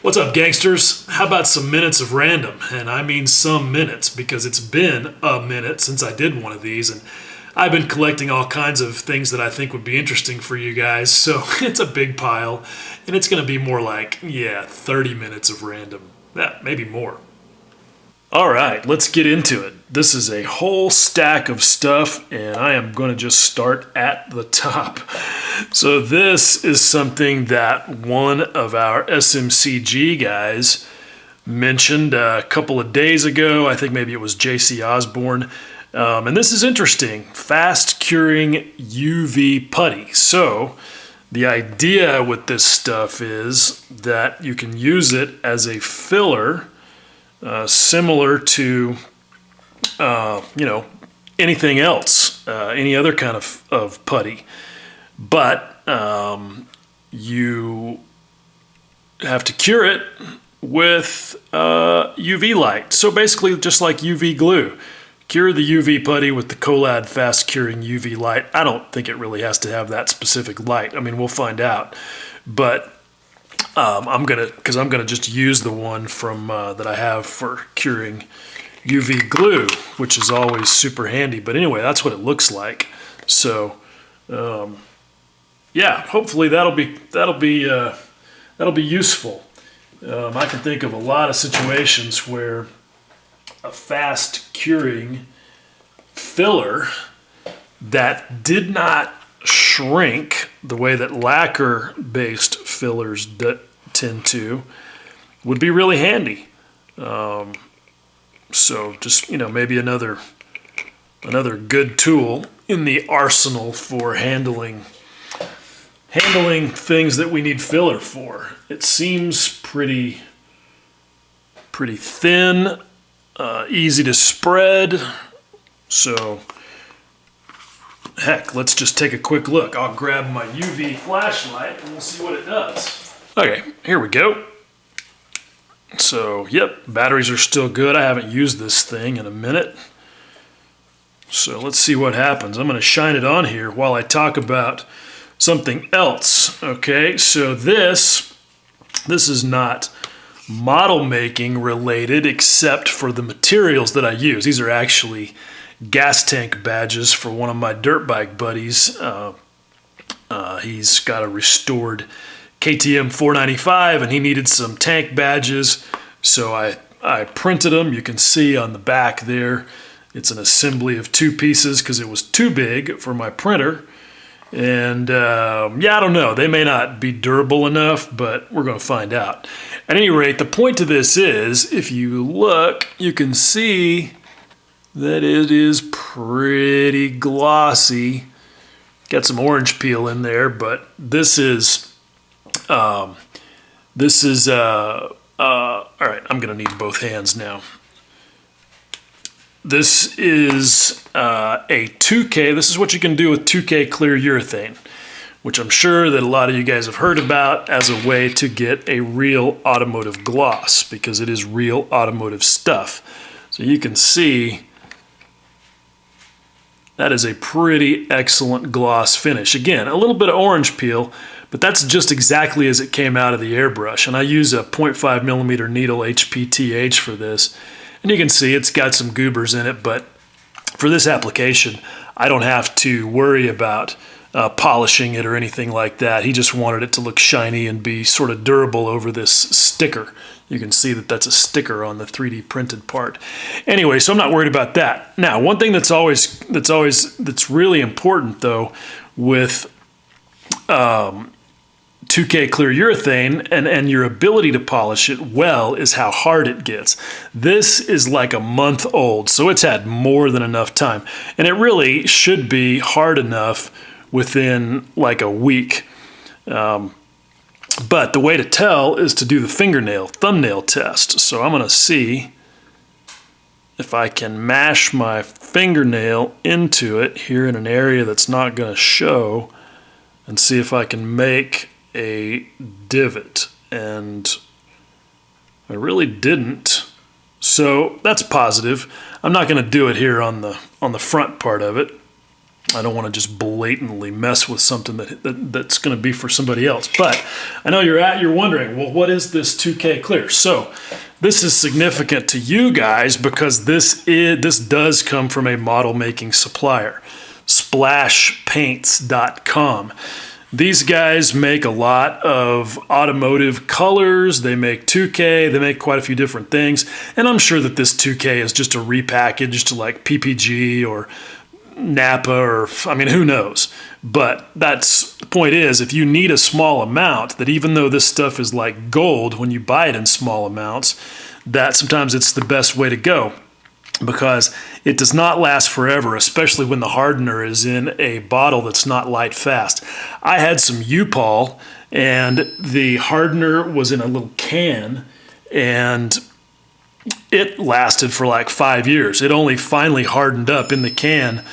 What's up, gangsters? How about some minutes of random? And I mean some minutes, because it's been a minute since I did one of these, and I've been collecting all kinds of things that I think would be interesting for you guys, so it's a big pile, and it's going to be more like, 30 minutes of random. Yeah, maybe more. All right, let's get into it. This is a whole stack of stuff, and I am going to just start at the top. So this is something that one of our SMCG guys mentioned a couple of days ago. I think maybe it was JC Osborne. And this is interesting. Fast curing UV putty. So the idea with this stuff is that you can use it as a filler, similar to, anything else, any other kind of putty. But you have to cure it with UV light. So basically just like UV glue. Cure the UV putty with the Colad fast curing UV light. I don't think it really has to have that specific light. I mean, we'll find out. But I'm gonna just use the one from that I have for curing UV glue, which is always super handy. But anyway, that's what it looks like. So hopefully that'll be useful. I can think of a lot of situations where a fast curing filler that did not shrink the way that lacquer based fillers tend to would be really handy. So just maybe another good tool in the arsenal for handling things that we need filler for. It seems pretty thin, easy to spread. So heck, let's just take a quick look. I'll grab my UV flashlight and we'll see what it does. Okay, here we go. So, yep, batteries are still good. I haven't used this thing in a minute. So let's see what happens. I'm going to shine it on here while I talk about something else. Okay, so this is not model making related except for the materials that I use. These are actually gas tank badges for one of my dirt bike buddies. He's got a restored KTM 495 and he needed some tank badges, so I printed them. You can see on the back there it's an assembly of two pieces because it was too big for my printer. And I don't know, they may not be durable enough, but we're going to find out. At any rate, the point to this is, if you look, you can see that it is pretty glossy. Got some orange peel in there, but this is all right, I'm going to need both hands now. This is a 2K. This is what you can do with 2K clear urethane, which I'm sure that a lot of you guys have heard about as a way to get a real automotive gloss, because it is real automotive stuff. So you can see that is a pretty excellent gloss finish. Again, a little bit of orange peel, but that's just exactly as it came out of the airbrush. And I use a 0.5 millimeter needle HPTH for this. And you can see it's got some goobers in it, but for this application, I don't have to worry about polishing it or anything like that. He just wanted it to look shiny and be sort of durable over this sticker. You can see that that's a sticker on the 3D printed part. Anyway, so I'm not worried about that. Now, one thing that's really important though with 2K clear urethane and your ability to polish it well is how hard it gets. This is like a month old, so it's had more than enough time. And it really should be hard enough within like a week. But the way to tell is to do the thumbnail test. So I'm going to see if I can mash my fingernail into it here in an area that's not going to show, and see if I can make a divot. And I really didn't. So that's positive. I'm not going to do it here on the front part of it. I don't want to just blatantly mess with something that's going to be for somebody else. But I know you're wondering, well, what is this 2K clear? So this is significant to you guys because this does come from a model making supplier, splashpaints.com. These guys make a lot of automotive colors. They make 2K. They make quite a few different things. And I'm sure that this 2K is just a repackaged like PPG or Napa, or I mean, who knows? But the point is, if you need a small amount, that even though this stuff is like gold when you buy it in small amounts, that sometimes it's the best way to go because it does not last forever, especially when the hardener is in a bottle that's not light fast. I had some U-Pol and the hardener was in a little can and it lasted for like 5 years. It only finally hardened up in the can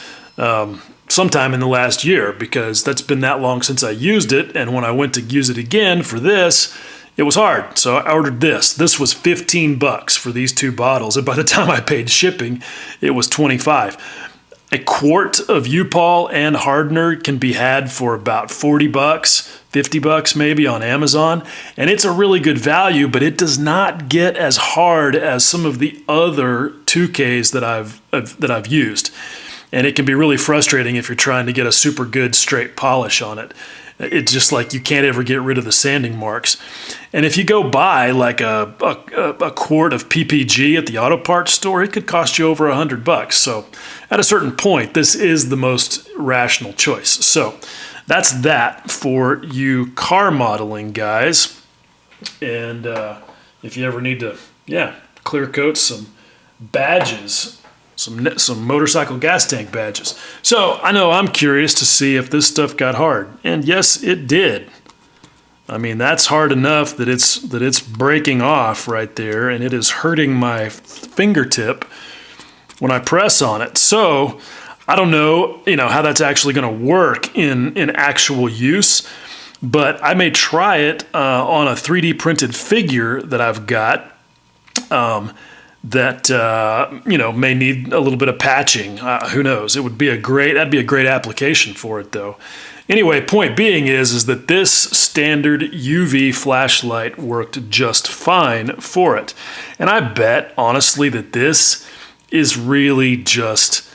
sometime in the last year because that's been that long since I used it. And when I went to use it again for this, it was hard. So I ordered this. This was $15 for these 2 bottles. And by the time I paid shipping, it was $25. A quart of U-Pol and hardener can be had for about $40, $50 maybe on Amazon. And it's a really good value, but it does not get as hard as some of the other 2Ks that I've used. And it can be really frustrating if you're trying to get a super good straight polish on it. It's just like you can't ever get rid of the sanding marks. And if you go buy like a quart of PPG at the auto parts store, it could cost you over $100. So at a certain point, this is the most rational choice. So that's that for you car modeling guys. And if you ever need to, clear coat some badges, some motorcycle gas tank badges. So I know I'm curious to see if this stuff got hard, and yes, it did. I mean, that's hard enough that it's breaking off right there, and it is hurting my fingertip when I press on it. So I don't know, how that's actually going to work in actual use, but I may try it on a 3D printed figure that I've got. That may need a little bit of patching. Who knows? That'd be a great application for it, though. Anyway, point being is that this standard UV flashlight worked just fine for it, and I bet honestly that this is really just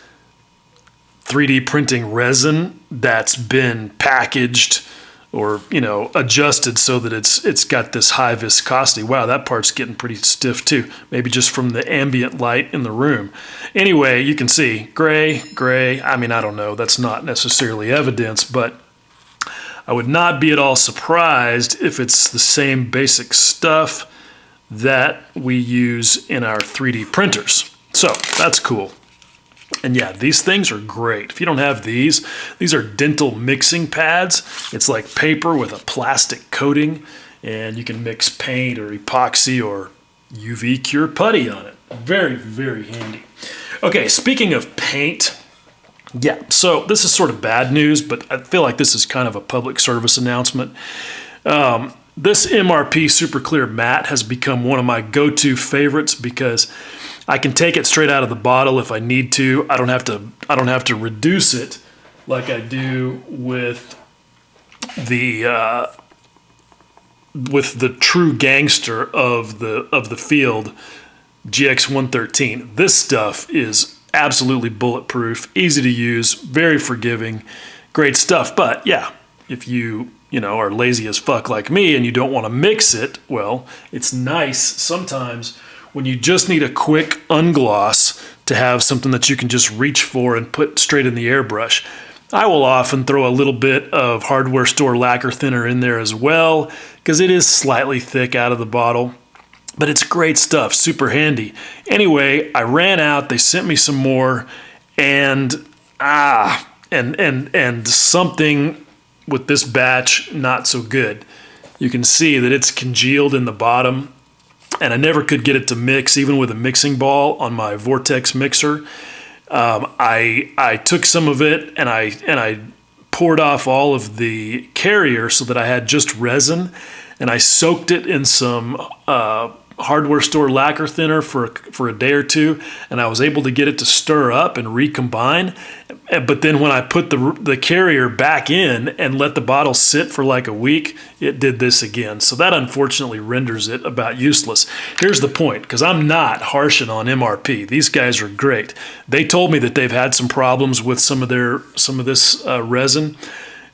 3D printing resin that's been packaged or adjusted so that it's got this high viscosity. Wow, that part's getting pretty stiff too. Maybe just from the ambient light in the room. Anyway, you can see gray. I mean, I don't know. That's not necessarily evidence, but I would not be at all surprised if it's the same basic stuff that we use in our 3D printers. So that's cool. And yeah, these things are great. If you don't have these are dental mixing pads. It's like paper with a plastic coating, and you can mix paint or epoxy or UV cure putty on it. Very, very handy. Okay, speaking of paint, so this is sort of bad news, but I feel like this is kind of a public service announcement. This MRP Super Clear Matte has become one of my go-to favorites because I can take it straight out of the bottle if I need to. I don't have to reduce it like I do with the true gangster of the field, GX113. This stuff is absolutely bulletproof, easy to use, very forgiving, great stuff. But yeah, if you are lazy as fuck like me and you don't want to mix it, well, it's nice sometimes when you just need a quick ungloss to have something that you can just reach for and put straight in the airbrush. I will often throw a little bit of hardware store lacquer thinner in there as well because it is slightly thick out of the bottle, but it's great stuff, super handy. Anyway, I ran out, they sent me some more, and something with this batch not so good. You can see that it's congealed in the bottom, and I never could get it to mix, even with a mixing ball on my Vortex mixer. I took some of it and I poured off all of the carrier so that I had just resin, and I soaked it in some hardware store lacquer thinner for a day or two, and I was able to get it to stir up and recombine. But then when I put the carrier back in and let the bottle sit for like a week, it did this again. So that unfortunately renders it about useless. Here's the point, because I'm not harshing on MRP. These guys are great. They told me that they've had some problems with some of this resin.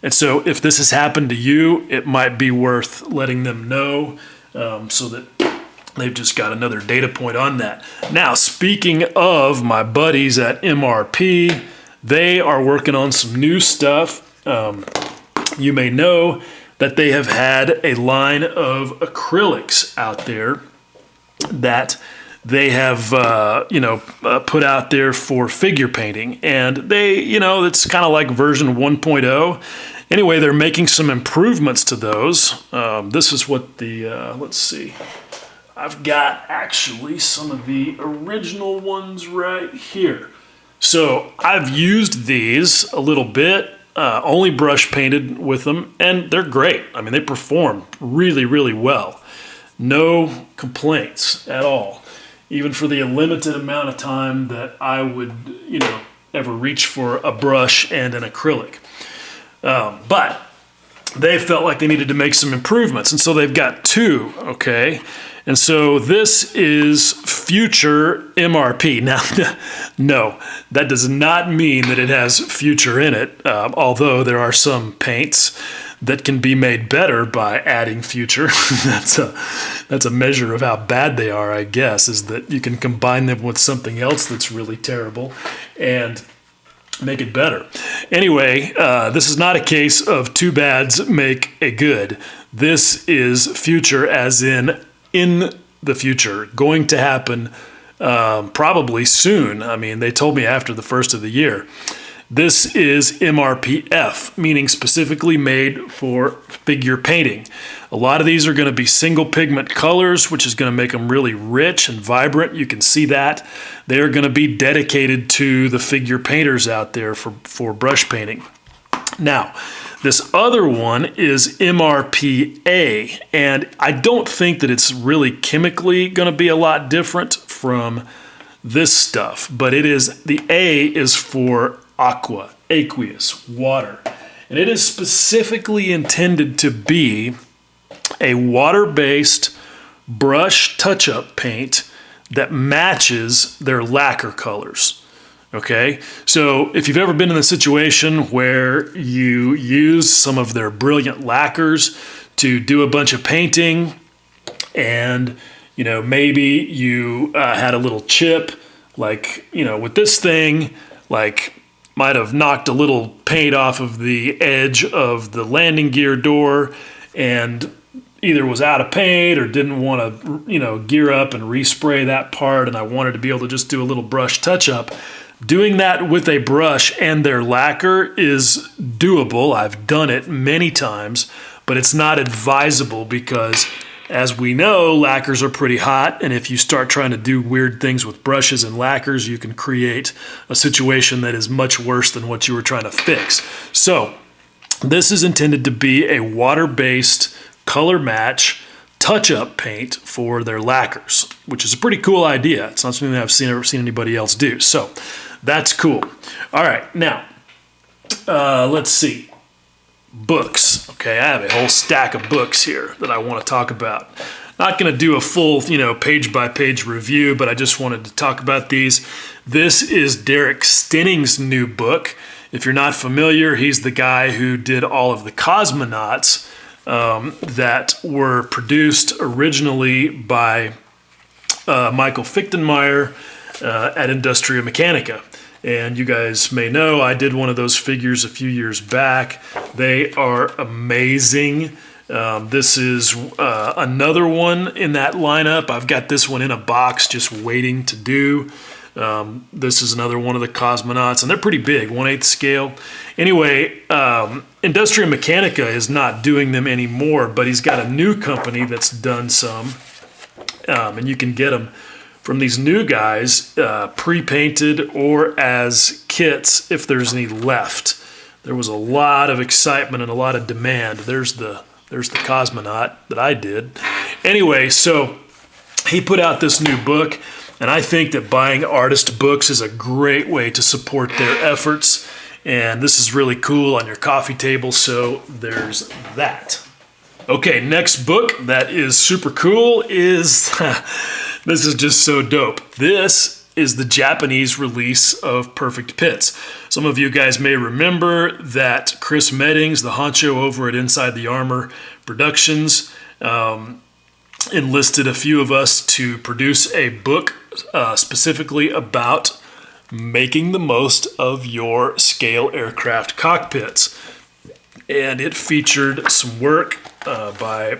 And so if this has happened to you, it might be worth letting them know so that they've just got another data point on that. Now, speaking of my buddies at MRP, they are working on some new stuff. You may know that they have had a line of acrylics out there that they have, put out there for figure painting. And they, it's kind of like version 1.0. Anyway, they're making some improvements to those. This is what let's see. I've got actually some of the original ones right here. So I've used these a little bit, only brush painted with them, and they're great. I mean, they perform really, really well. No complaints at all, even for the limited amount of time that I would, ever reach for a brush and an acrylic. But they felt like they needed to make some improvements, and so they've got two, okay? And so this is future MRP. Now, no, that does not mean that it has future in it, although there are some paints that can be made better by adding future. That's a measure of how bad they are, I guess, is that you can combine them with something else that's really terrible and make it better. Anyway, this is not a case of two bads make a good. This is future as in the future, going to happen probably soon. I mean, they told me after the first of the year. This is MRPF, meaning specifically made for figure painting. A lot of these are going to be single pigment colors, which is going to make them really rich and vibrant. You can see that. They are going to be dedicated to the figure painters out there for brush painting. Now, this other one is MRPA, and I don't think that it's really chemically going to be a lot different from this stuff, but it is, the A is for aqueous, water. And it is specifically intended to be a water-based brush touch-up paint that matches their lacquer colors. Okay, so if you've ever been in a situation where you use some of their brilliant lacquers to do a bunch of painting, and maybe you had a little chip, like with this thing, like might have knocked a little paint off of the edge of the landing gear door, and either was out of paint or didn't want to gear up and respray that part, and I wanted to be able to just do a little brush touch up. Doing that with a brush and their lacquer is doable. I've done it many times, but it's not advisable because, as we know, lacquers are pretty hot, and if you start trying to do weird things with brushes and lacquers, you can create a situation that is much worse than what you were trying to fix. So this is intended to be a water-based color match touch-up paint for their lacquers, which is a pretty cool idea. It's not something that I've ever seen anybody else do. So that's cool. All right, now let's see. Books. Okay, I have a whole stack of books here that I want to talk about. Not going to do a full, page-by-page review, but I just wanted to talk about these. This is Derek Stinning's new book. If you're not familiar, he's the guy who did all of the cosmonauts that were produced originally by Michael Fichtenmeyer at Industria Mechanica. And you guys may know I did one of those figures a few years back. They are amazing. This is another one in that lineup. I've got this one in a box just waiting to do. This is another one of the cosmonauts, and they're pretty big, 1/8 scale. Anyway, Industria Mechanica is not doing them anymore, but he's got a new company that's done some, and you can get them from these new guys, pre-painted or as kits if there's any left. There was a lot of excitement and a lot of demand. There's the cosmonaut that I did. Anyway, so he put out this new book, and I think that buying artist books is a great way to support their efforts. And this is really cool on your coffee table, so there's that. Okay, next book that is super cool is, this is just so dope. This is the Japanese release of Perfect Pits. Some of you guys may remember that Chris Meddings, the honcho over at Inside the Armor Productions, enlisted a few of us to produce a book specifically about making the most of your scale aircraft cockpits. And it featured some work by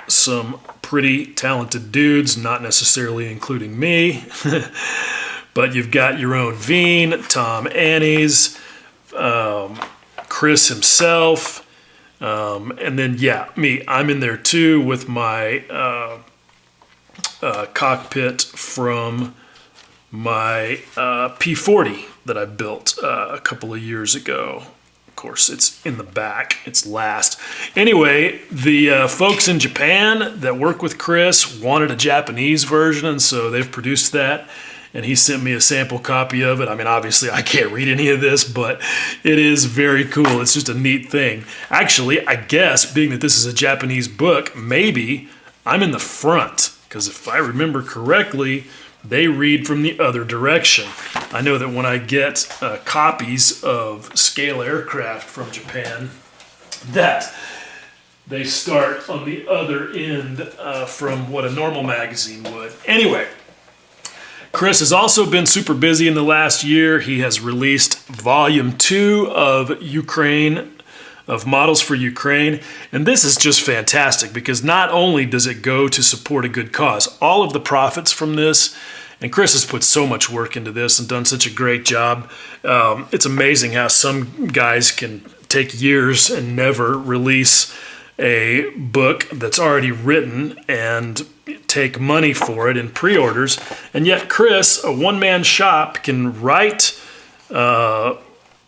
some pretty talented dudes, not necessarily including me, but you've got your own Veen, Tom Annies, Chris himself, and then, yeah, me. I'm in there too with my cockpit from my P40 that I built a couple of years ago. Of course, it's in the back. It's last. Anyway, the folks in Japan that work with Chris wanted a Japanese version, and so they've produced that. And he sent me a sample copy of it. I mean, obviously, I can't read any of this, but it is very cool. It's just a neat thing. Actually, I guess, being that this is a Japanese book, maybe I'm in the front, because if I remember correctly, they read from the other direction. I know that when I get copies of scale aircraft from Japan, that they start on the other end from what a normal magazine would. Anyway, Chris has also been super busy in the last year. He has released volume 2 of Ukraine, of models for Ukraine. And this is just fantastic because not only does it go to support a good cause, all of the profits from this, and Chris has put so much work into this and done such a great job. It's amazing how some guys can take years and never release a book that's already written and take money for it in pre-orders. And yet Chris, a one-man shop, can write,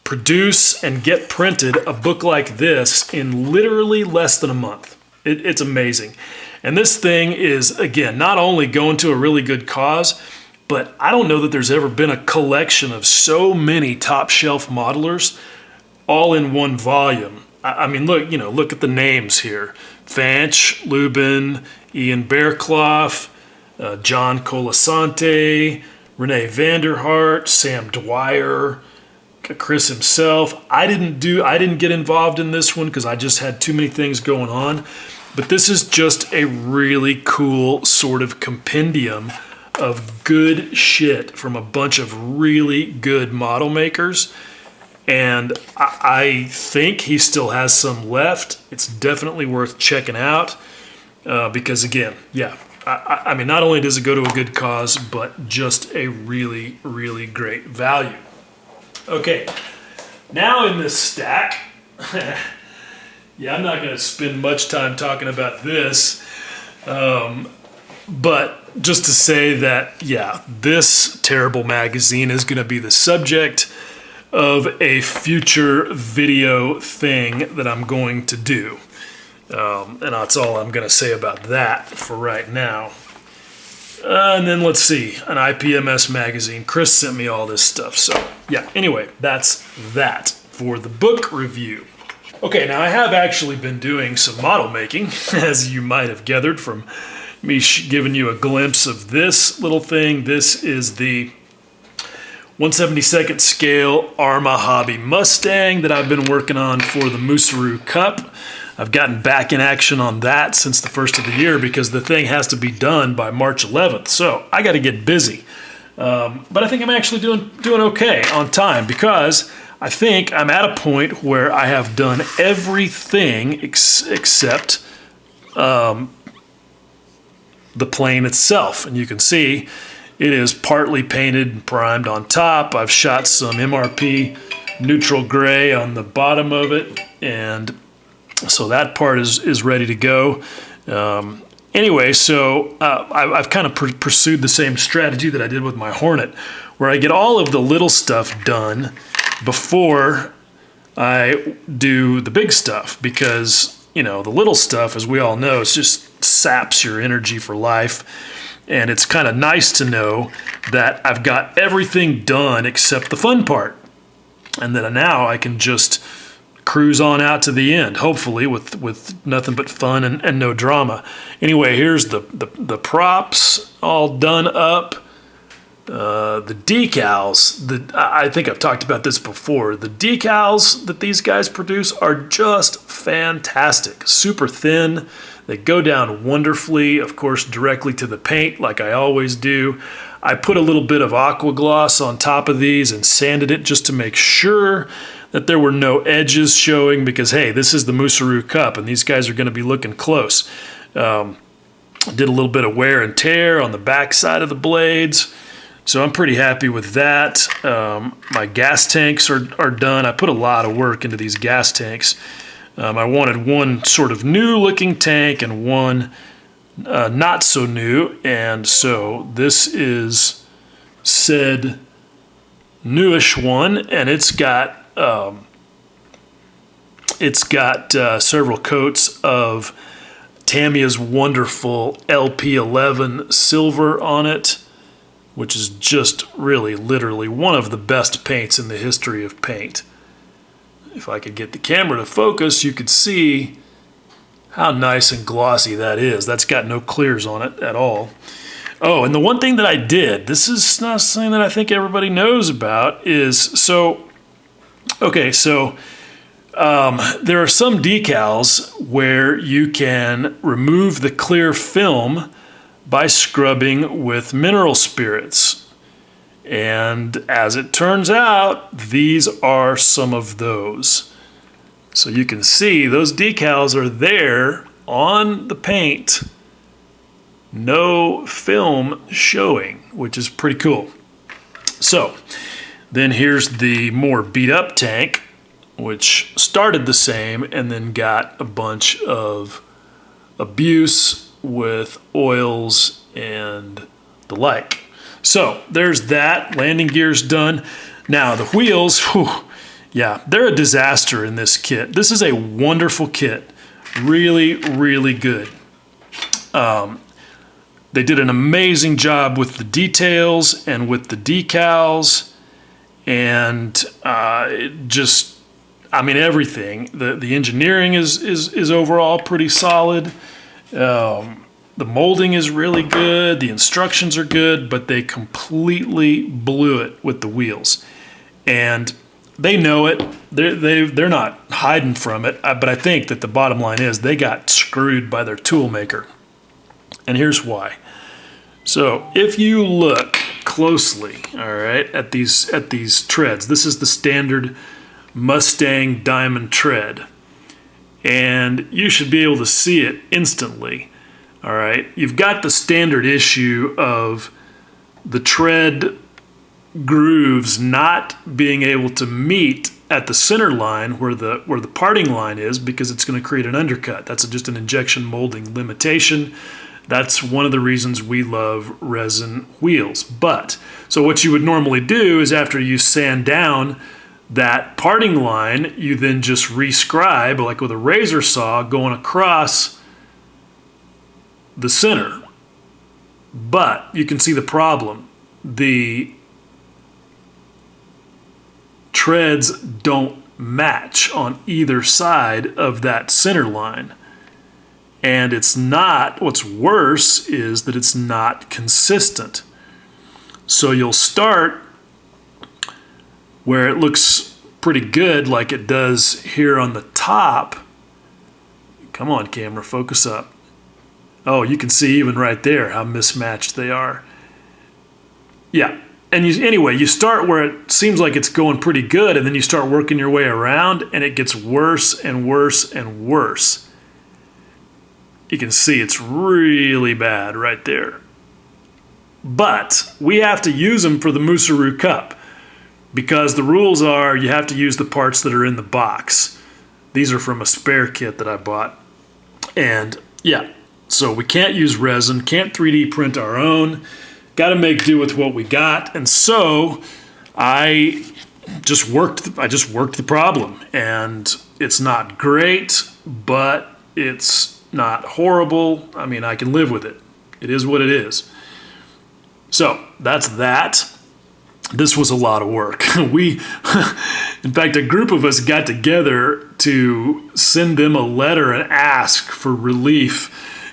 produce, and get printed a book like this in literally less than a month. It's amazing. And this thing is, again, not only going to a really good cause, but I don't know that there's ever been a collection of so many top shelf modelers all in one volume. I mean, look at the names here. Fanch, Lubin, Ian Bearclough, John Colasante, Renee Vanderhart, Sam Dwyer, Chris himself. I didn't get involved in this one because I just had too many things going on. But this is just a really cool sort of compendium of good shit from a bunch of really good model makers. And I think he still has some left. It's definitely worth checking out because, again, yeah, I mean, not only does it go to a good cause, but just a really, really great value. Okay, now in this stack, yeah, I'm not going to spend much time talking about this, but just to say that, yeah, this terrible magazine is going to be the subject of a future video thing that I'm going to do. And that's all I'm going to say about that for right now. And then let's see, an IPMS magazine. Chris sent me all this stuff. So yeah, anyway, that's that for the book review. Okay, now I have actually been doing some model making, as you might have gathered from me giving you a glimpse of this little thing. This is the 1/72nd scale Arma Hobby Mustang that I've been working on for the Musaru Cup. I've gotten back in action on that since the first of the year because the thing has to be done by March 11th. So I got to get busy. But I think I'm actually doing okay on time because I think I'm at a point where I have done everything except the plane itself. And you can see it is partly painted and primed on top. I've shot some MRP neutral gray on the bottom of it, and so that part is ready to go. Anyway, so I've kind of pursued the same strategy that I did with my Hornet, where I get all of the little stuff done before I do the big stuff, because you know, the little stuff, as we all know, it just saps your energy for life. And it's kind of nice to know that I've got everything done except the fun part. And that now I can just cruise on out to the end, hopefully with nothing but fun and no drama. Anyway, here's the props all done up. The decals, I think I've talked about this before. The decals that these guys produce are just fantastic. Super thin. They go down wonderfully, of course, directly to the paint like I always do. I put a little bit of aqua gloss on top of these and sanded it just to make sure that there were no edges showing because, hey, this is the Musaru Cup and these guys are going to be looking close. Did a little bit of wear and tear on the back side of the blades. So I'm pretty happy with that. My gas tanks are done. I put a lot of work into these gas tanks. I wanted one sort of new looking tank and one not so new. And so this is said newish one, and it's got several coats of Tamiya's wonderful LP11 silver on it, which is just really literally one of the best paints in the history of paint. If I could get the camera to focus, you could see how nice and glossy that is. That's got no clears on it at all. Oh, and the one thing that I did, this is not something that I think everybody knows about, is there are some decals where you can remove the clear film by scrubbing with mineral spirits. And as it turns out, these are some of those. So you can see those decals are there on the paint, no film showing, which is pretty cool. So then here's the more beat up tank, which started the same and then got a bunch of abuse with oils and the like. So there's that. Landing gear's done. Now the wheels, yeah, they're a disaster in this kit. This is a wonderful kit. Really, really good. They did an amazing job with the details and with the decals and everything. The engineering is overall pretty solid. The molding is really good, the instructions are good, but they completely blew it with the wheels. And they know it, they're not hiding from it, but I think that the bottom line is they got screwed by their tool maker. And here's why. So if you look closely, all right, at these treads, this is the standard Mustang diamond tread. And you should be able to see it instantly. All right, you've got the standard issue of the tread grooves not being able to meet at the center line where the parting line is because it's going to create an undercut. That's just an injection molding limitation. That's one of the reasons we love resin wheels. But, so what you would normally do is after you sand down that parting line, you then just rescribe, like with a razor saw, going across the center. But you can see the problem. The treads don't match on either side of that center line. And it's not, what's worse is that it's not consistent. So you'll start where it looks pretty good like it does here on the top. Come on, camera, focus up. Oh, you can see even right there how mismatched they are. Yeah, and you start where it seems like it's going pretty good, and then you start working your way around, and it gets worse and worse and worse. You can see it's really bad right there. But we have to use them for the Musaru Cup because the rules are you have to use the parts that are in the box. These are from a spare kit that I bought. And yeah, so we can't use resin, can't 3D print our own, got to make do with what we got. And so I just worked the problem, and it's not great, but It's not horrible. I mean, I can live with it. It is what it is. So that's that. This was a lot of work. In fact, a group of us got together to send them a letter and ask for relief.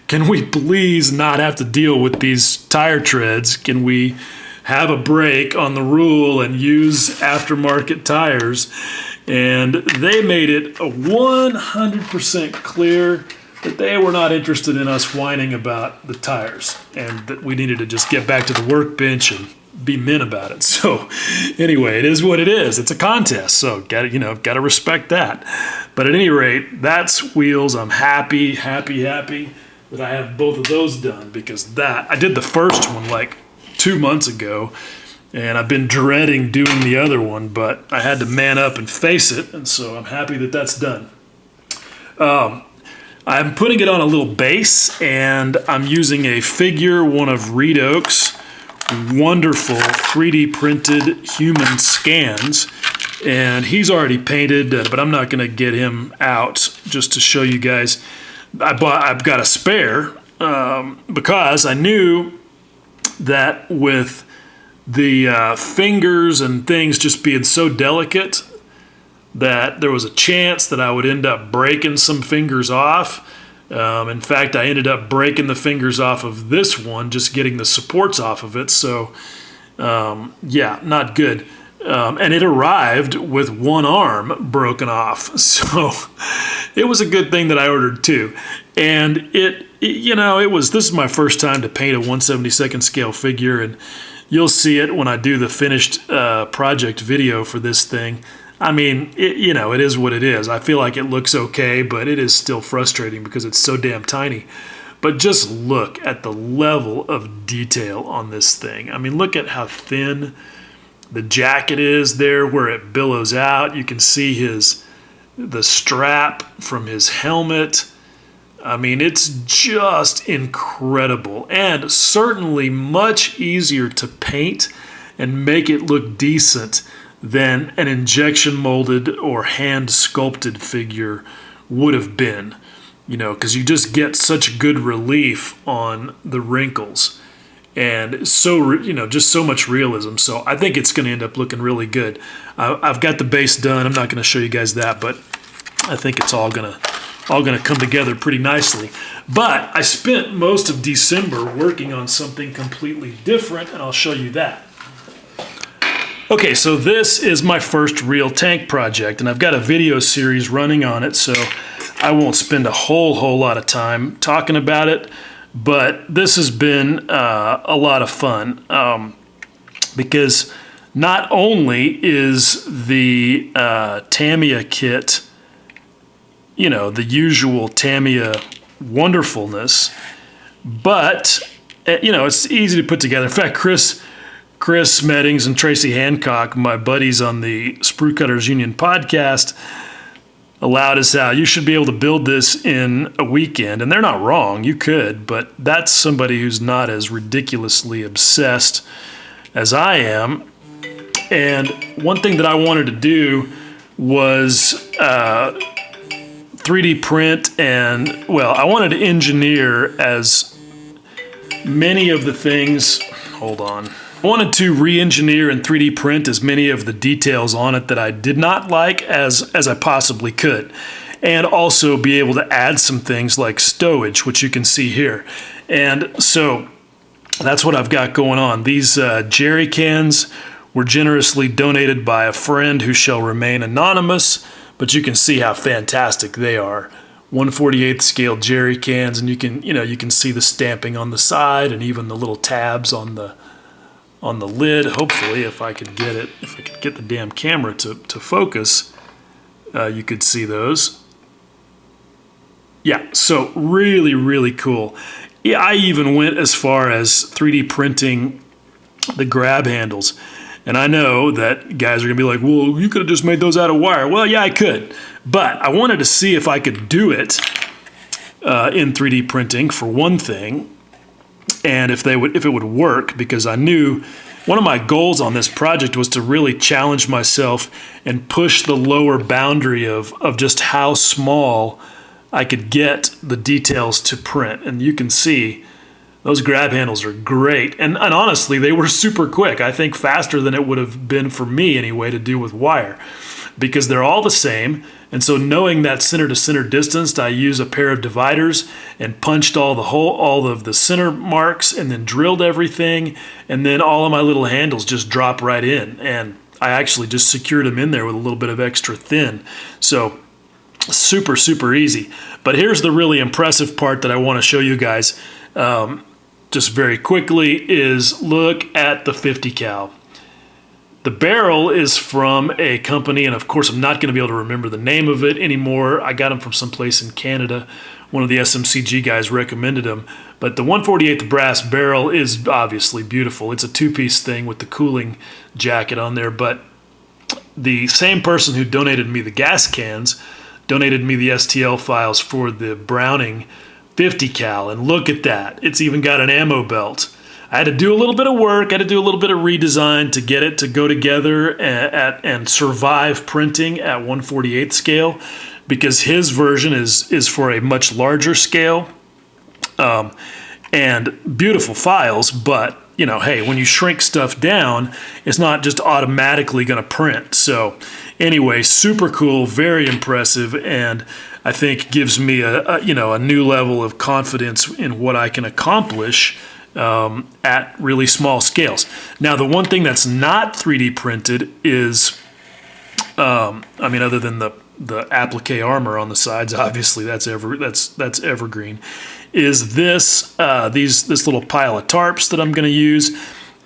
Can we please not have to deal with these tire treads? Can we have a break on the rule and use aftermarket tires? And they made it 100% clear that they were not interested in us whining about the tires, and that we needed to just get back to the workbench and be men about it. So anyway, it is what it is. It's a contest, so gotta respect that. But at any rate, that's Wheels. I'm happy that I have both of those done, because I did the first one like 2 months ago, and I've been dreading doing the other one, but I had to man up and face it, and so I'm happy that that's done. I'm putting it on a little base, and I'm using a figure, one of Reed Oak's wonderful 3D printed human scans, and he's already painted, but I'm not going to get him out just to show you guys. I've got a spare because I knew that with the fingers and things just being so delicate that there was a chance that I would end up breaking some fingers off. In fact, I ended up breaking the fingers off of this one, just getting the supports off of it. So, yeah, not good. And it arrived with one arm broken off. So it was a good thing that I ordered two. And this is my first time to paint a 1/72nd scale figure, and you'll see it when I do the finished project video for this thing. I mean, it is what it is. I feel like it looks okay, but it is still frustrating because it's so damn tiny. But just look at the level of detail on this thing. I mean, look at how thin the jacket is there where it billows out. You can see the strap from his helmet. I mean, it's just incredible, and certainly much easier to paint and make it look decent than an injection molded or hand sculpted figure would have been, because you just get such good relief on the wrinkles, and just so much realism. So I think it's going to end up looking really good. I've got the base done. I'm not going to show you guys that, but I think it's all going to come together pretty nicely. But I spent most of December working on something completely different, and I'll show you that. Okay, so this is my first real tank project, and I've got a video series running on it, so I won't spend a whole lot of time talking about it, but this has been a lot of fun, because not only is the Tamiya kit, the usual Tamiya wonderfulness, but, it's easy to put together. In fact, Chris Smeddings and Tracy Hancock, my buddies on the Sprue Cutters Union podcast, allowed us out. You should be able to build this in a weekend, and they're not wrong. You could, but that's somebody who's not as ridiculously obsessed as I am. And one thing that I wanted to do was 3D print, and, I wanted to engineer as many of the things. Hold on. I wanted to re-engineer and 3D print as many of the details on it that I did not like as I possibly could, and also be able to add some things like stowage, which you can see here. And so that's what I've got going on. These jerry cans were generously donated by a friend who shall remain anonymous, but you can see how fantastic they are. 1/48 scale jerry cans, and you can see the stamping on the side and even the little tabs on the lid. Hopefully, if I could get the damn camera to focus, you could see those. Yeah, so really, really cool. Yeah, I even went as far as 3D printing the grab handles. And I know that guys are gonna be like, well, you could have just made those out of wire. Well, yeah, I could, but I wanted to see if I could do it in 3D printing for one thing, and if it would work, because I knew one of my goals on this project was to really challenge myself and push the lower boundary of just how small I could get the details to print. And you can see those grab handles are great. And honestly, they were super quick. I think faster than it would have been for me anyway to do with wire, because they're all the same. And so knowing that center to center distance, I use a pair of dividers and punched all of the center marks and then drilled everything. And then all of my little handles just drop right in. And I actually just secured them in there with a little bit of extra thin. So super, super easy. But here's the really impressive part that I want to show you guys just very quickly is look at the 50 cal. The barrel is from a company, and of course I'm not going to be able to remember the name of it anymore. I got them from someplace in Canada. One of the SMCG guys recommended them. But the 1/48 brass barrel is obviously beautiful. It's a two-piece thing with the cooling jacket on there. But the same person who donated me the gas cans donated me the STL files for the Browning 50 cal, and look at that. It's even got an ammo belt. I had to do a little bit of work, I had to do a little bit of redesign to get it to go together and survive printing at 1/48 scale, because his version is for a much larger scale, and beautiful files, but you know, hey, when you shrink stuff down, it's not just automatically going to print. So anyway, super cool, very impressive, and I think gives me a new level of confidence in what I can accomplish at really small scales. Now, the one thing that's not 3D printed is, other than the applique armor on the sides, obviously that's evergreen, is this little pile of tarps that I'm going to use.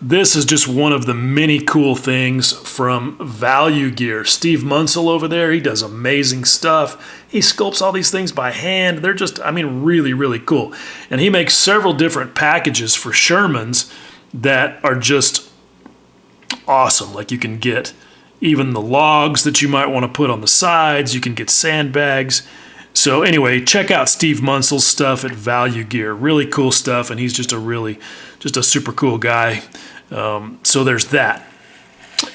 This is just one of the many cool things from Value Gear. Steve Munsell over there, he does amazing stuff. He sculpts all these things by hand. They're just, really, really cool. And he makes several different packages for Shermans that are just awesome. Like you can get even the logs that you might want to put on the sides. You can get sandbags. So anyway, check out Steve Munsell's stuff at Value Gear. Really cool stuff, and he's just a super cool guy. So there's that.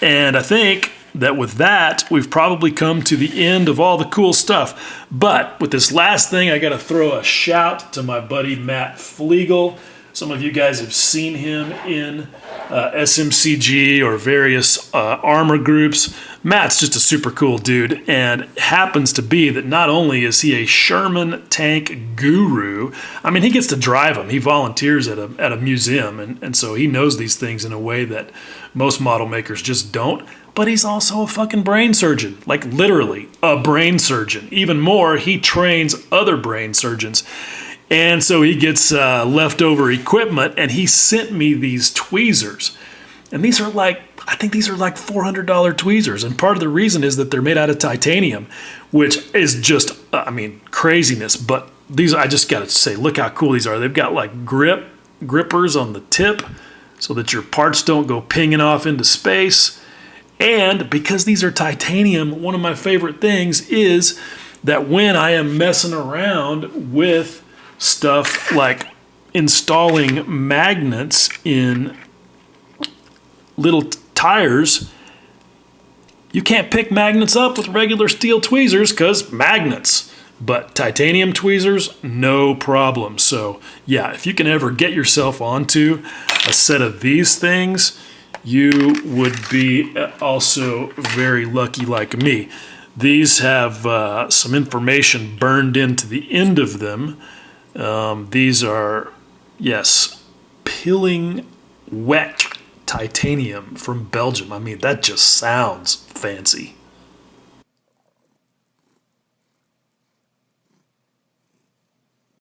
And I think that with that, we've probably come to the end of all the cool stuff. But with this last thing, I got to throw a shout to my buddy Matt Flegel. Some of you guys have seen him in SMCG or various armor groups. Matt's just a super cool dude, and happens to be that not only is he a Sherman tank guru, he gets to drive them. He volunteers at a museum, and so he knows these things in a way that most model makers just don't. But he's also a fucking brain surgeon, like literally a brain surgeon. Even more, he trains other brain surgeons. And so he gets leftover equipment, and he sent me these tweezers. And these are I think these are like $400 tweezers. And part of the reason is that they're made out of titanium, which is just, craziness. But these, I just got to say, look how cool these are. They've got like grippers on the tip so that your parts don't go pinging off into space. And because these are titanium, one of my favorite things is that when I am messing around with stuff like installing magnets in little tires, you can't pick magnets up with regular steel tweezers because magnets. But titanium tweezers, no problem. So yeah, if you can ever get yourself onto a set of these things, you would be also very lucky like me. These have some information burned into the end of them. These are, yes, pilling wet titanium from Belgium. That just sounds fancy.